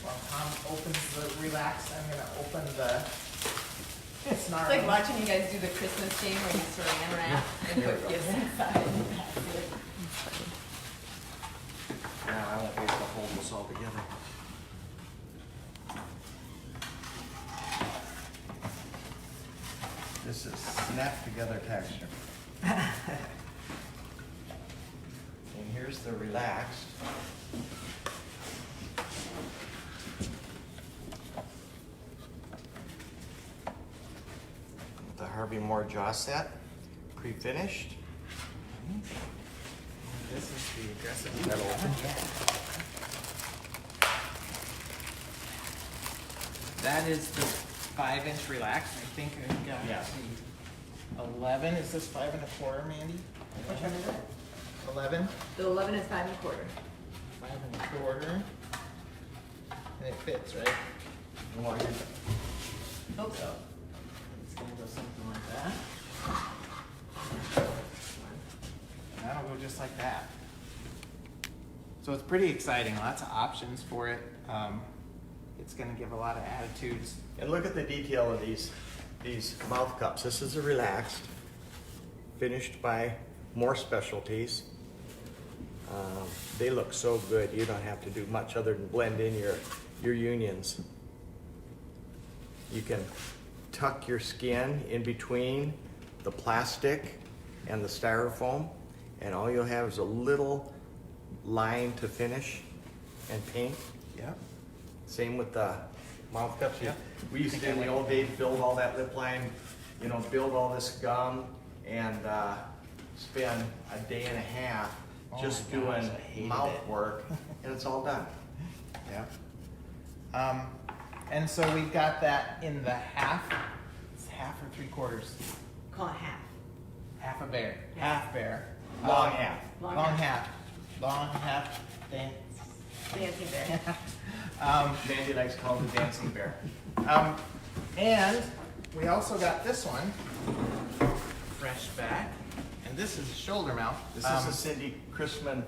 While Tom opens the relaxed, I'm gonna open the It's snarling. like watching you guys do the Christmas game where you saran wrap and put gifts inside. Now I won't be able to hold this all together. This is snap together texture. And here's the relaxed. The Harvey Moore jaw set, pre-finished. This is the aggressive metal. That is the 5-inch relaxed. I think I've got Yeah. the 11. Is this 5 1/4, Mandy? Which one is it? 11. The 11 is 5 1/4. 5 1/4. And it fits, right? Hope so. It's gonna go something like that. And that'll go just like that. So it's pretty exciting. Lots of options for it. It's gonna give a lot of attitudes. And look at the detail of these mouth cups. This is a relaxed, finished by More Specialties. They look so good. You don't have to do much other than blend in your unions. You can tuck your skin in between the plastic and the styrofoam, and all you'll have is a little line to finish and paint. Yep. Same with the mouth cups. Yeah. We used to, in the old days, build all that lip line, build all this gum and spend a day and a half Oh just my gosh, doing I hated mouth it. work, and it's all done. Yeah. And so we've got that in the half. It's half or 3/4. Call it half. Half a bear. Yeah. Half bear. Long half. Long Long half. half. Long half. Dance. Dancing bear. Mandy likes to call it the dancing bear. And we also got this one, fresh back, and this is a shoulder mount. This is a Cindy Chrisman,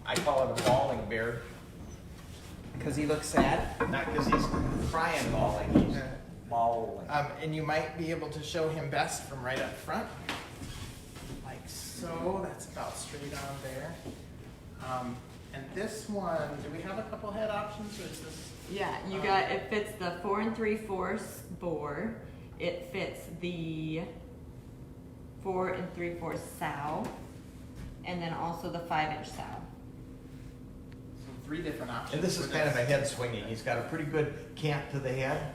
I call it a bawling bear, because he looks sad. not because he's crying bawling, he's bawling. And you might be able to show him best from right up front, like so. That's about straight on there. And this one, do we have a couple head options, or is this? Yeah, you got, it fits the 4 3/4 bore. It fits the 4 3/4 sow. and then also the 5-inch saddle. So 3 different options. And this is for kind of a head swinging. He's got a pretty good cant to the head.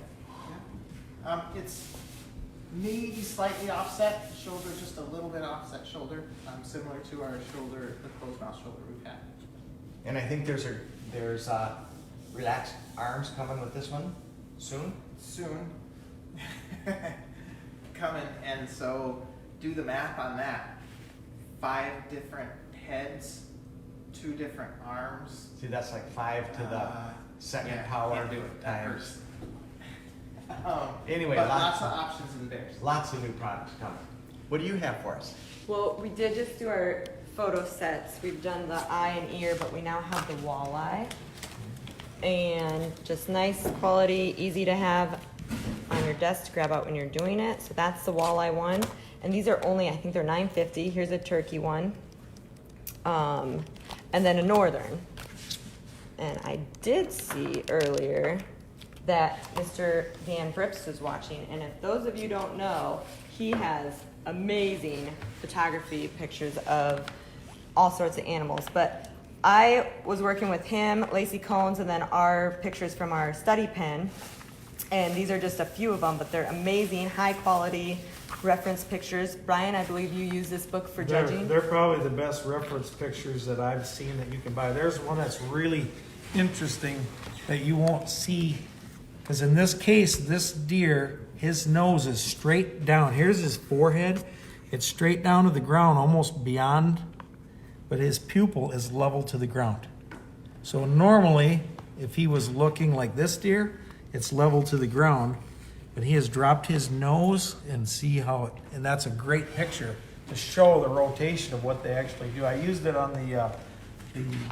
Yeah. It's maybe slightly offset shoulder, just a little bit offset shoulder, similar to our shoulder, the closed mouth shoulder we've had. And I think there's relaxed arms coming with this one soon. Soon. Coming, and so do the math on that. 5 different heads, 2 different arms. See, that's like 5 to the second Yeah, power can't do it. That times. hurts. Anyway, but lots lots of options in bears. Lots of new products coming. What do you have for us? Well, we did just do our photo sets. We've done the eye and ear, but we now have the walleye. And just nice quality, easy to have on your desk to grab out when you're doing it. So that's the walleye one. And these are only, I think they're $9.50. Here's a turkey one. And then a northern. And I did see earlier that Mr. Dan Bripps was watching. And if those of you don't know, he has amazing photography pictures of all sorts of animals. But I was working with him, Lacey Cones, and then our pictures from our study pen. And these are just a few of them, but they're amazing, high quality reference pictures. Brian, I believe you use this book for judging. They're probably the best reference pictures that I've seen that you can buy. There's one that's really interesting that you won't see, because in this case, this deer, his nose is straight down. Here's his forehead. It's straight down to the ground, almost beyond, but his pupil is level to the ground. So normally, if he was looking like this deer, it's level to the ground, but he has dropped his nose and see how it, and that's a great picture to show the rotation of what they actually do. I used it on the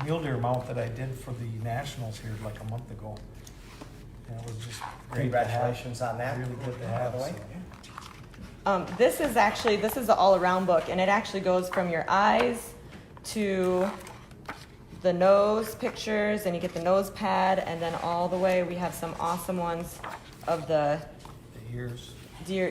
mule deer mount that I did for the nationals here like a month ago. And it was just great to have. Congratulations on that. Really good to have. By the way. So. This is the all-around book, and it actually goes from your eyes to the nose pictures, and you get the nose pad, and then all the way we have some awesome ones of the Ears, deer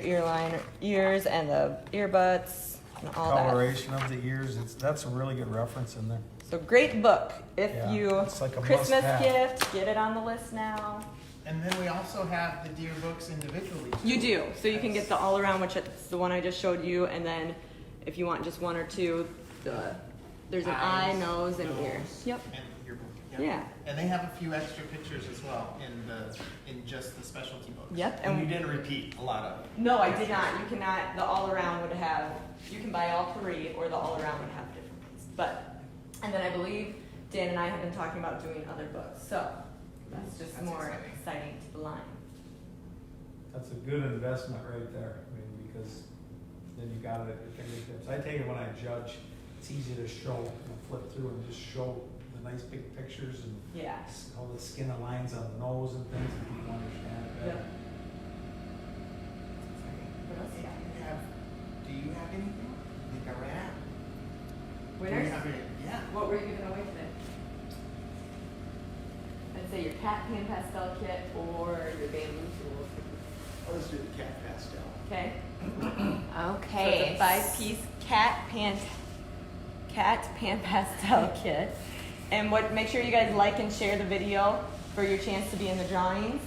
ears and the ear butts and all that. coloration of the ears. That's a really good reference in there. So great book. If Yeah, you it's like a Christmas must-have. gift, get it on the list now. And then we also have the deer books individually. too. You do. So you can get the all around, which is the one I just showed you, and then if you want just one or two, there's an eye, Eyes, nose, and ear. nose, Yep. And ear book. Yeah. And they have a few extra pictures as well in just the specialty books. Yep. And you didn't repeat a lot of it. No, I did not. You cannot. The all around would have. You can buy all 3, or the all around would have different ones. But, and then I believe Dan and I have been talking about doing other books. So that's just That's more exciting. exciting to the line. That's a good investment right there. I mean, because then you got it at your fingertips. I take it when I judge, it's easy to show and flip through and just show the nice big pictures and Yeah. how the skin aligns on the nose and things, and people understand it better. Yep. What else you got? Do you have anything? I think I ran out. Winners? Yeah. What were you giving away today? I'd say your cat pan pastel kit or your bamboo tools. Let's do the cat pastel. Okay. Okay. So it's a 5-piece cat pan pastel kit. And make sure you guys like and share the video for your chance to be in the drawings.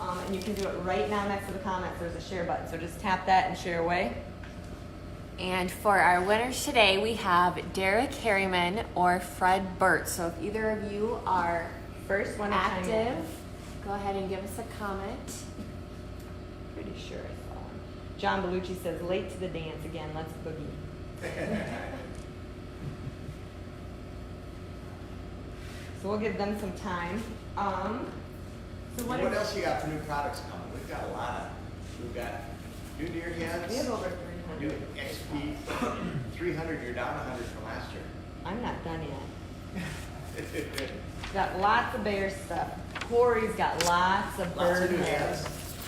And you can do it right now next to the comments. There's a share button. So just tap that and share away. And for our winners today, we have Derek Harriman or Fred Burt. So if either of you are First one to chime in. active, go ahead and give us a comment. Pretty sure I saw him. John Bellucci says, late to the dance again. Let's boogie. So we'll give them some time. So What else you got for new products coming? We've got a lot of. We've got new deer heads. We have over New 300. XP 300. You're down 100 from last year. I'm not done yet. Got lots of bear stuff. Corey's got lots of Lots bird of new heads. heads.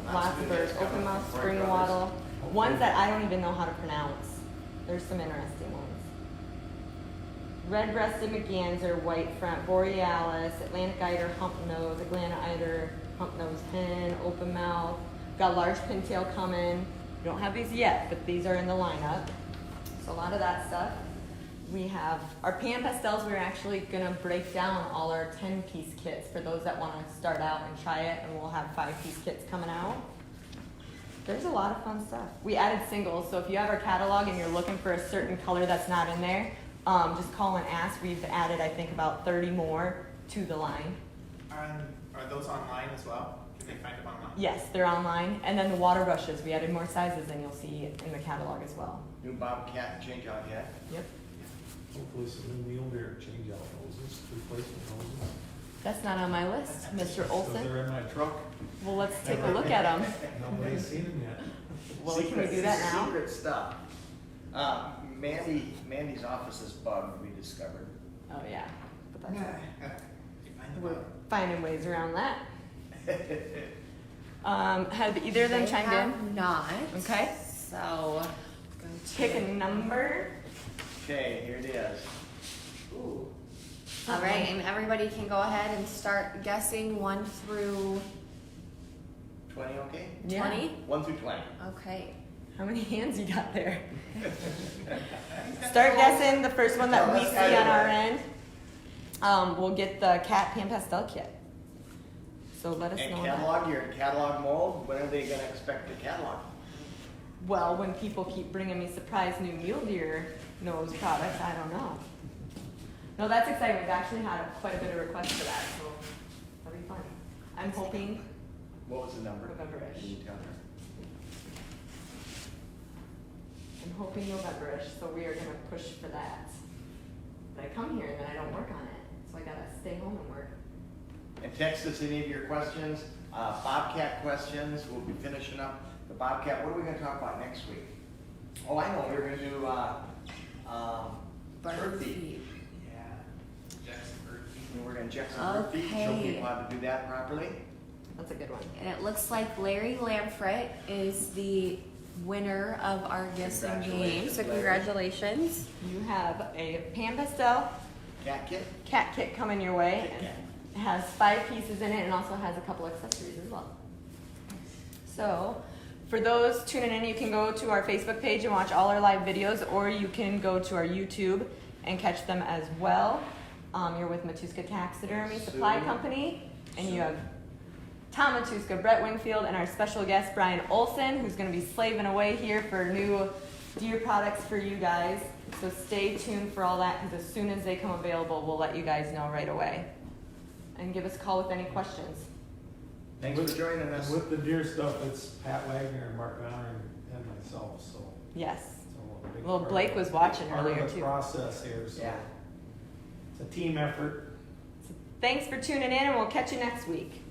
Lots of birds. coming Open mouth from spring Brothers. wattle. Ones that I don't even know how to pronounce. There's some interesting ones. Red-breasted merganser, white front, borealis, Atlantic eider, hump nose, Atlanta eider, hump nose hen, open mouth. Got large pintail coming. We don't have these yet, but these are in the lineup. So a lot of that stuff. We have our pan pastels. We're actually gonna break down all our 10-piece kits for those that want to start out and try it, and we'll have 5-piece kits coming out. There's a lot of fun stuff. We added singles, so if you have our catalog and you're looking for a certain color that's not in there, just call and ask. We've added, I think, about 30 more to the line. Are those online as well? Can they find them online? Yes, they're online. And then the water brushes, we added more sizes, and you'll see it in the catalog as well. New Bobcat change out yet? Yep. Hopefully some new wheel bear change out hoses, replacement hoses. That's not on my list, Mr. Because Olson. they're in my truck. Well, let's take a look at them. Nobody's seen them yet. Well, can we do that now? Secret stuff. Mandy's office is bugged, we discovered. Oh, yeah. But that's You find them we're out. finding ways around that. Have either of them They chimed have in? not. Okay. So, go to- Pick a number. Okay, here it is. Ooh. All right, and everybody can go ahead and start guessing 1 through 20, okay? 20. 1 through 20. Okay. How many hands you got there? Start guessing the first one that Tell we us see how you on our work. end. We'll get the cat pan pastel kit. So let us And know. that. catalog, you're in catalog mode. When are they gonna expect the catalog? Well, when people keep bringing me surprise new mule deer nose products, I don't know. No, that's exciting. We've actually had quite a bit of requests for that, so that'll be fun. I'm hoping What was the number? November-ish. Can you tell her? November-ish, so we are gonna push for that. But I come here and then I don't work on it, so I gotta stay home and work. And text us any of your questions, Bobcat questions. We'll be finishing up the Bobcat. What are we gonna talk about next week? Oh, I know, we're gonna do, bird feed. Yeah. Jackson bird feed. And we're gonna check some bird feed, show Okay. people how to do that properly. That's a good one. And it looks like Larry Lamfret is the winner of our gifts and games. So congratulations. You have a pan pastel Cat kit? cat kit coming your way. Kit And it has 5 pieces in it and also has a couple accessories as well. So, for those tuning in, you can go to our Facebook page and watch all our live videos, or you can go to our YouTube and catch them as well. You're with Matuska Taxidermy Supply Sue. Company, and you have Tom Matuska, Brett Wingfield, and our special guest, Brian Olson, who's going to be slaving away here for new deer products for you guys. So stay tuned for all that, because as soon as they come available, we'll let you guys know right away. And give us a call with any questions. Thanks for joining us. With the deer stuff, it's Pat Wagner and Mark Bonner and myself, so. Yes. so a big Well, part Blake of- was watching part earlier, of the too. process here, so. Yeah. It's a team effort. Thanks for tuning in, and we'll catch you next week.